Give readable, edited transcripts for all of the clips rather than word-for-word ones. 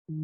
What's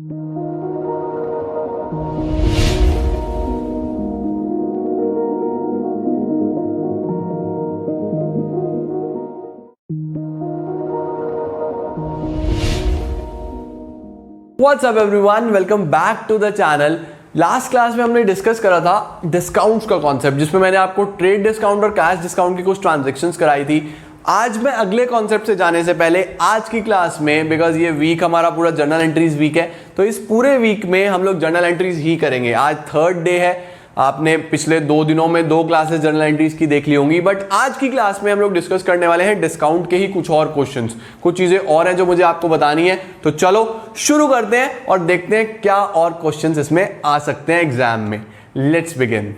up everyone? Welcome back to the channel. Last class में हमने discuss करा था डिस्काउंट्स का कॉन्सेप्ट, जिसमें मैंने आपको ट्रेड डिस्काउंट और कैश डिस्काउंट की कुछ ट्रांजैक्शंस कराई थी। आज मैं अगले कॉन्सेप्ट से जाने से पहले आज की क्लास में, बिकॉज ये वीक हमारा पूरा जर्नल एंट्रीज वीक है, तो इस पूरे वीक में हम लोग जर्नल एंट्रीज ही करेंगे। आज थर्ड डे है, आपने पिछले 2 दिनों में 2 क्लासेस जर्नल एंट्रीज की देख ली होंगी, बट आज की क्लास में हम लोग डिस्कस करने वाले हैं डिस्काउंट के ही कुछ और क्वेश्चंस, कुछ चीजें और हैं जो मुझे आपको बतानी है। तो चलो शुरू करते हैं और देखते हैं क्या और क्वेश्चंस इसमें आ सकते हैं एग्जाम में। Let's begin.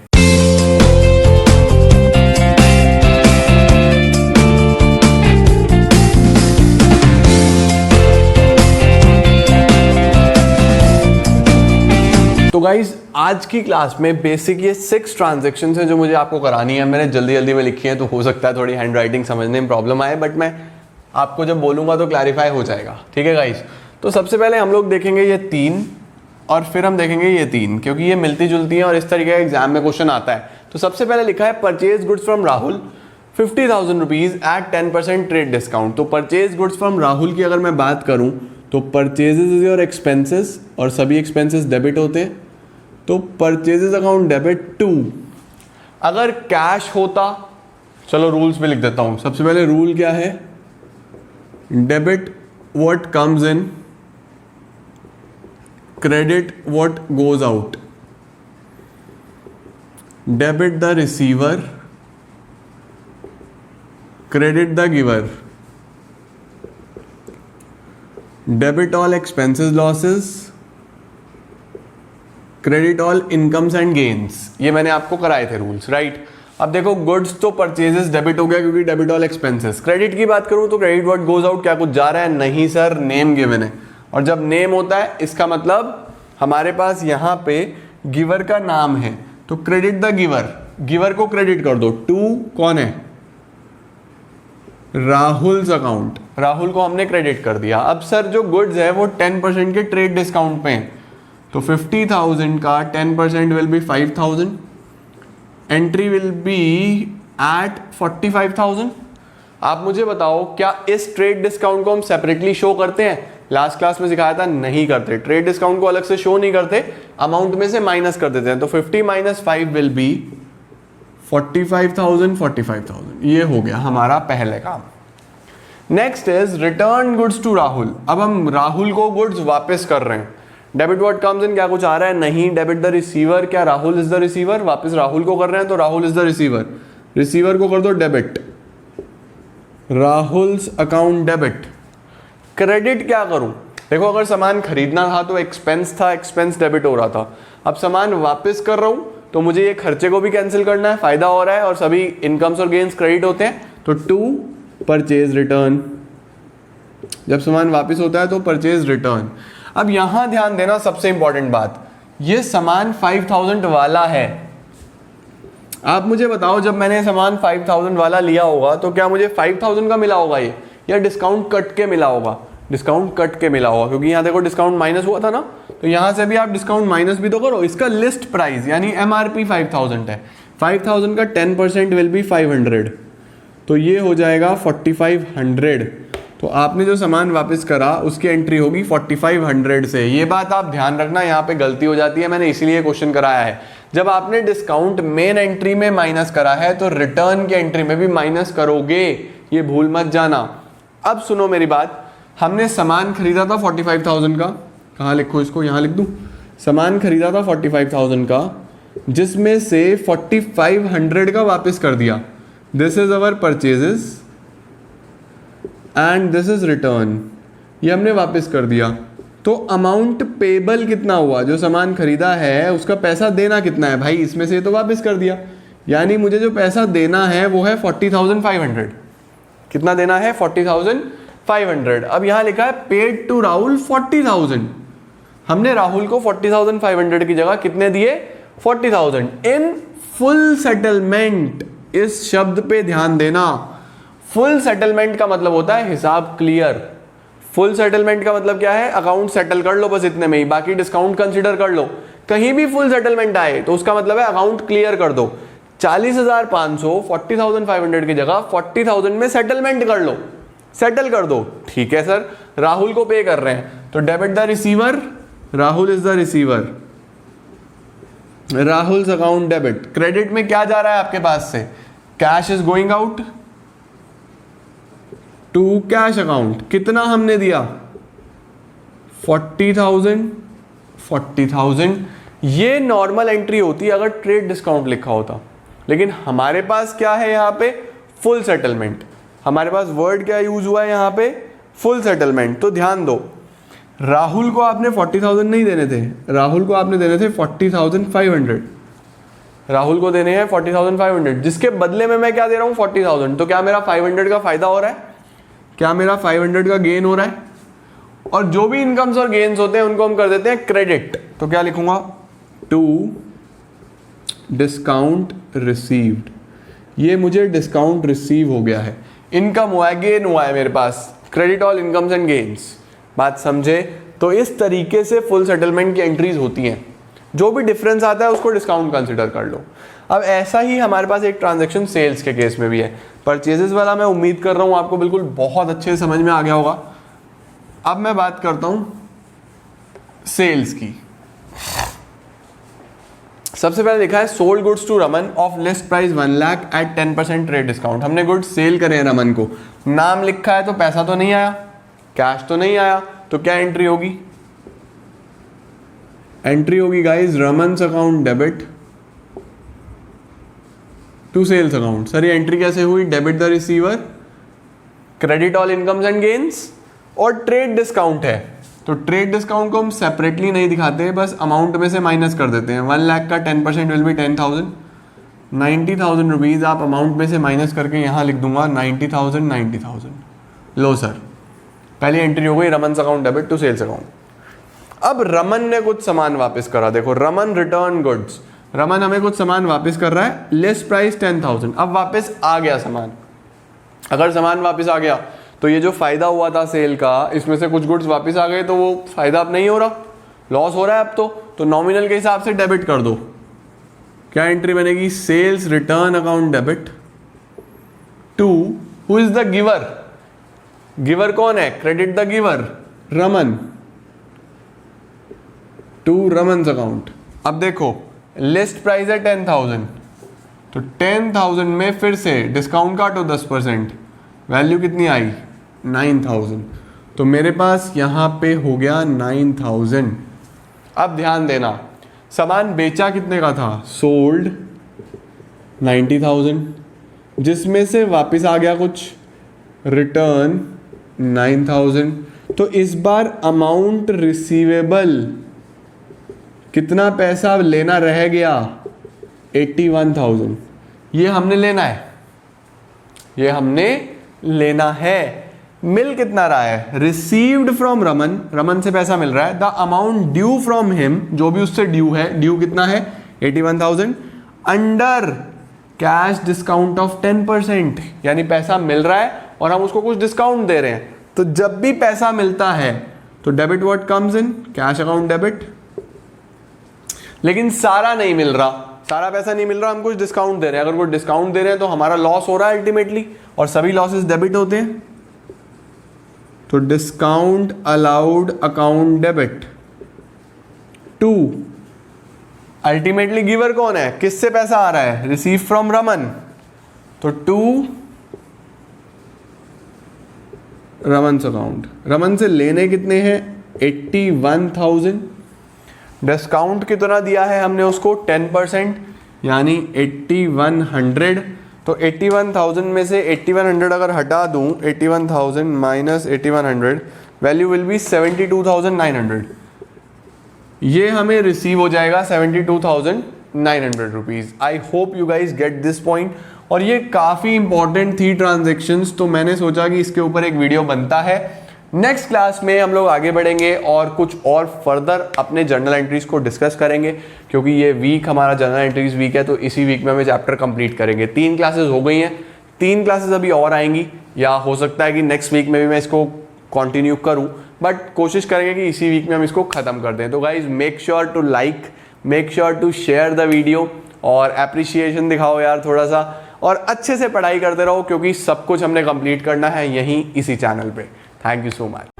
तो गाइज आज की क्लास में बेसिक ये 6 ट्रांजैक्शंस हैं जो मुझे आपको करानी है। मैंने जल्दी जल्दी में लिखी है, तो हो सकता है थोड़ी हैंड राइटिंग समझने में प्रॉब्लम आए, बट मैं आपको जब बोलूंगा तो क्लैरिफाई हो जाएगा। ठीक है गाइज, तो सबसे पहले हम लोग देखेंगे ये 3 और फिर हम देखेंगे ये 3, क्योंकि ये मिलती जुलती हैं और इस तरीके का एग्जाम में क्वेश्चन आता है। तो सबसे पहले लिखा है purchase goods from Rahul 50,000 rupees at 10% trade discount. तो परचेज गुड्स फ्रॉम राहुल की अगर मैं बात करूं तो परचेजेस इज योर एक्सपेंसेस और सभी एक्सपेंसेस डेबिट होते हैं, तो परचेजेस अकाउंट डेबिट टू। अगर कैश होता, चलो रूल्स में लिख देता हूं। सबसे पहले रूल क्या है, debit what comes in, credit what goes out. Debit the receiver, credit the giver. Debit all expenses losses, credit all incomes and gains. ये मैंने आपको कराए थे रूल्स, राइट। अब देखो गुड्स तो परचेजेस डेबिट हो गया क्योंकि डेबिट ऑल एक्सपेंसेस। क्रेडिट की बात करूं तो क्रेडिट व्हाट गोज आउट, क्या कुछ जा रहा है? नहीं सर, नेम गिवन है, और जब नेम होता है इसका मतलब हमारे पास यहाँ पे गिवर का नाम है, तो क्रेडिट द गिवर। गिवर को क्रेडिट कर दो। टू कौन है? Rahul's account. राहुल को हमने क्रेडिट कर दिया। अब सर जो गुड्स है वो 10% के ट्रेड डिस्काउंट पे हैं, तो 50,000 का 10% will be 5,000, entry will be at 45,000। आप मुझे बताओ क्या इस ट्रेड डिस्काउंट को हम सेपरेटली शो करते हैं? लास्ट क्लास में सिखाया था, नहीं करते। ट्रेड डिस्काउंट को अलग से शो नहीं करते, अमाउंट में से माइनस कर देते हैं। तो 50 - 5 विल बी 45,000 45,000। ये हो गया हमारा पहले काम। Next is return goods to Rahul. अब हम राहुल को गुड्स वापस कर रहे हैं। डेबिट व्हाट कम्स इन, क्या कुछ आ रहा है? नहीं। डेबिट द रिसीवर, क्या राहुल इज द रिसीवर? वापस राहुल को कर रहे हैं, तो Rahul is the receiver. Receiver को कर दो debit, Rahul's account debit. Credit क्या करूं? देखो अगर सामान खरीदना था तो एक्सपेंस था, एक्सपेंस डेबिट हो रहा था। अब सामान वापस कर रहा हूं तो मुझे ये खर्चे को भी कैंसिल करना है, फायदा हो रहा है, और सभी इनकम्स और गेन्स क्रेडिट होते हैं, तो टू परचेज रिटर्न। जब सामान वापस होता है तो परचेज रिटर्न। अब यहां ध्यान देना, सबसे इंपॉर्टेंट बात, ये सामान 5,000 वाला है। आप मुझे बताओ जब मैंने सामान 5,000 वाला लिया होगा तो क्या मुझे 5,000 का मिला होगा ये, या डिस्काउंट कट के मिला होगा? डिस्काउंट कट के मिला होगा, क्योंकि यहाँ देखो डिस्काउंट माइनस हुआ था ना, तो यहां से भी आप डिस्काउंट माइनस भी तो करो। इसका लिस्ट प्राइस यानी MRP 5,000 है, 5,000 का 10% विल बी 500, तो ये हो जाएगा 4,500। तो आपने जो सामान वापस करा उसकी एंट्री होगी 4,500 से। ये बात आप ध्यान रखना, यहाँ पे गलती हो जाती है, मैंने इसीलिए क्वेश्चन कराया है। जब आपने डिस्काउंट मेन एंट्री में माइनस करा है तो रिटर्न की एंट्री में भी माइनस करोगे, ये भूल मत जाना। अब सुनो मेरी बात, हमने सामान खरीदा था 45,000 का, कहाँ लिखो इसको, यहाँ लिख दूं। सामान खरीदा था 45,000 का, जिसमें से 4,500 का वापस कर दिया। This is our purchases and this is return. ये हमने वापस कर दिया, तो अमाउंट पेबल कितना हुआ? जो सामान खरीदा है उसका पैसा देना कितना है भाई, इसमें से तो वापस कर दिया, यानी मुझे जो पैसा देना है वो है 40,500। कितना देना है? 40,500। अब यहां लिखा है पेड टू राहुल 40,000। हमने राहुल को 40,500 की जगह कितने दिए? 40,000 इन फुल सेटलमेंट। इस शब्द पे ध्यान देना, फुल सेटलमेंट का मतलब होता है हिसाब क्लियर। फुल सेटलमेंट का मतलब क्या है, अकाउंट सेटल कर लो बस इतने में ही, बाकी डिस्काउंट कंसीडर कर लो। कहीं भी फुल सेटलमेंट आए तो उसका मतलब है अकाउंट क्लियर कर दो। 40,500 40,500 की जगह 40,000 में सेटलमेंट कर लो, सेटल कर दो। ठीक है सर, राहुल को पे कर रहे हैं तो debit the receiver, Rahul is the receiver, Rahul account debit. Credit में क्या जा रहा है आपके पास से, cash is going out to cash account. कितना हमने दिया, 40,000 40,000। ये नॉर्मल एंट्री होती अगर ट्रेड डिस्काउंट लिखा होता, लेकिन हमारे पास क्या है यहाँ पे, फुल सेटलमेंट। हमारे पास वर्ड क्या यूज हुआ है यहाँ पे, फुल सेटलमेंट। तो ध्यान दो, राहुल को आपने 40,000 नहीं देने थे, राहुल को आपने देने थे 40,500, राहुल को देने हैं 40,500, जिसके बदले में मैं क्या दे रहा हूँ 40,000। तो क्या मेरा 500 का फायदा हो रहा है, क्या मेरा 500 का गेन हो रहा है। और जो भी इनकम्स और गेन्स होते हैं उनको हम कर देते हैं क्रेडिट। तो क्या लिखूंगा, टू डिस्काउंट रिसीव्ड। ये मुझे डिस्काउंट रिसीव हो गया है, इनकम हुआ है, गेन हुआ है मेरे पास, credit all incomes and gains. बात समझे। तो इस तरीके से फुल सेटलमेंट की एंट्रीज होती हैं, जो भी डिफरेंस आता है उसको डिस्काउंट कंसिडर कर लो। अब ऐसा ही हमारे पास एक ट्रांजैक्शन सेल्स के केस में भी है। परचेजेस वाला मैं उम्मीद कर रहा हूं आपको बिल्कुल बहुत अच्छे से समझ में आ गया होगा। अब मैं बात करता हूं सेल्स की। सबसे पहले लिखा है sold goods to Raman of list price 1 lakh at 10% trade discount. हमने गुड्स सेल करे हैं रमन को, नाम लिखा है तो पैसा तो नहीं आया, कैश तो नहीं आया, तो क्या एंट्री होगी, एंट्री होगी guys Raman's account debit to sales account. Sir ये एंट्री कैसे हुई, debit the receiver, credit all incomes and gains, और ट्रेड डिस्काउंट है तो ट्रेड डिस्काउंट को हम सेपरेटली नहीं दिखाते, बस अमाउंट में से माइनस कर देते हैं। 1 लाख का 10% विल बी 10,000, 90,000 रुपीज आप अमाउंट में से माइनस करके यहाँ लिख दूंगा 90,000 90,000। लो सर, पहली एंट्री हो गई Raman account debit to sales account. अब रमन ने कुछ सामान वापस करा, देखो रमन रिटर्न गुड्स, रमन हमें कुछ सामान वापस कर रहा है, लिस्ट प्राइस 10,000। अब वापस आ गया सामान, अगर सामान वापस आ गया तो ये जो फायदा हुआ था सेल का, इसमें से कुछ गुड्स वापस आ गए तो वो फायदा अब नहीं हो रहा, लॉस हो रहा है अब तो नॉमिनल के हिसाब से डेबिट कर दो। क्या एंट्री बनेगी, sales return account debit to who is the giver, giver कौन है, credit the giver Raman to Raman's account. अब देखो लिस्ट प्राइस है 10,000, तो 10,000 में फिर से डिस्काउंट काटो 10%, वैल्यू कितनी आई 9,000। तो मेरे पास यहां पे हो गया 9,000। अब ध्यान देना, सामान बेचा कितने का था, सोल्ड 90,000, जिसमें से वापस आ गया कुछ, रिटर्न 9,000। तो इस बार अमाउंट रिसीवेबल कितना पैसा लेना रह गया, 81,000। ये हमने लेना है, ये हमने लेना है। मिल कितना रहा है, रिसीव्ड फ्रॉम रमन, रमन से पैसा मिल रहा है, the amount due from him, जो भी उससे ड्यू है, ड्यू कितना है 81,000, अंडर कैश डिस्काउंट ऑफ 10%, यानी पैसा मिल रहा है और हम उसको कुछ डिस्काउंट दे रहे हैं। तो जब भी पैसा मिलता है तो debit what comes in, cash account debit. लेकिन सारा नहीं मिल रहा, सारा पैसा नहीं मिल रहा, हम कुछ डिस्काउंट दे रहे हैं। अगर कुछ डिस्काउंट दे रहे हैं तो हमारा लॉस हो रहा है अल्टीमेटली, और सभी लॉसेस डेबिट होते हैं। तो discount allowed account debit to, ultimately giver कौन है, किससे पैसा आ रहा है, रिसीव फ्रॉम रमन, तो टू रमन अकाउंट। रमन से लेने कितने हैं 81,000, डिस्काउंट कितना दिया है हमने उसको 10%, यानी 8100। तो 81,000 में से 8100 अगर हटा दूं, 81,000 माइनस 8100, वैल्यू विल बी 72,900। ये हमें रिसीव हो जाएगा 72,900 rupees. I hope you guys get this point. और ये काफ़ी इंपॉर्टेंट थी ट्रांजेक्शन्स, तो मैंने सोचा कि इसके ऊपर एक वीडियो बनता है। नेक्स्ट क्लास में हम लोग आगे बढ़ेंगे और कुछ और फर्दर अपने जर्नल एंट्रीज को डिस्कस करेंगे, क्योंकि ये वीक हमारा जर्नल एंट्रीज वीक है, तो इसी वीक में हमें चैप्टर कंप्लीट करेंगे। 3 क्लासेस हो गई हैं, 3 क्लासेस अभी और आएंगी, या हो सकता है कि नेक्स्ट वीक में भी मैं इसको कंटिन्यू करूं, बट कोशिश करेंगे कि इसी वीक में हम इसको ख़त्म कर दें। तो guys make sure to like, make sure to share the video और एप्रिसिएशन दिखाओ यार थोड़ा सा, और अच्छे से पढ़ाई करते रहो क्योंकि सब कुछ हमने कंप्लीट करना है यहीं इसी चैनल पे। Thank you so much.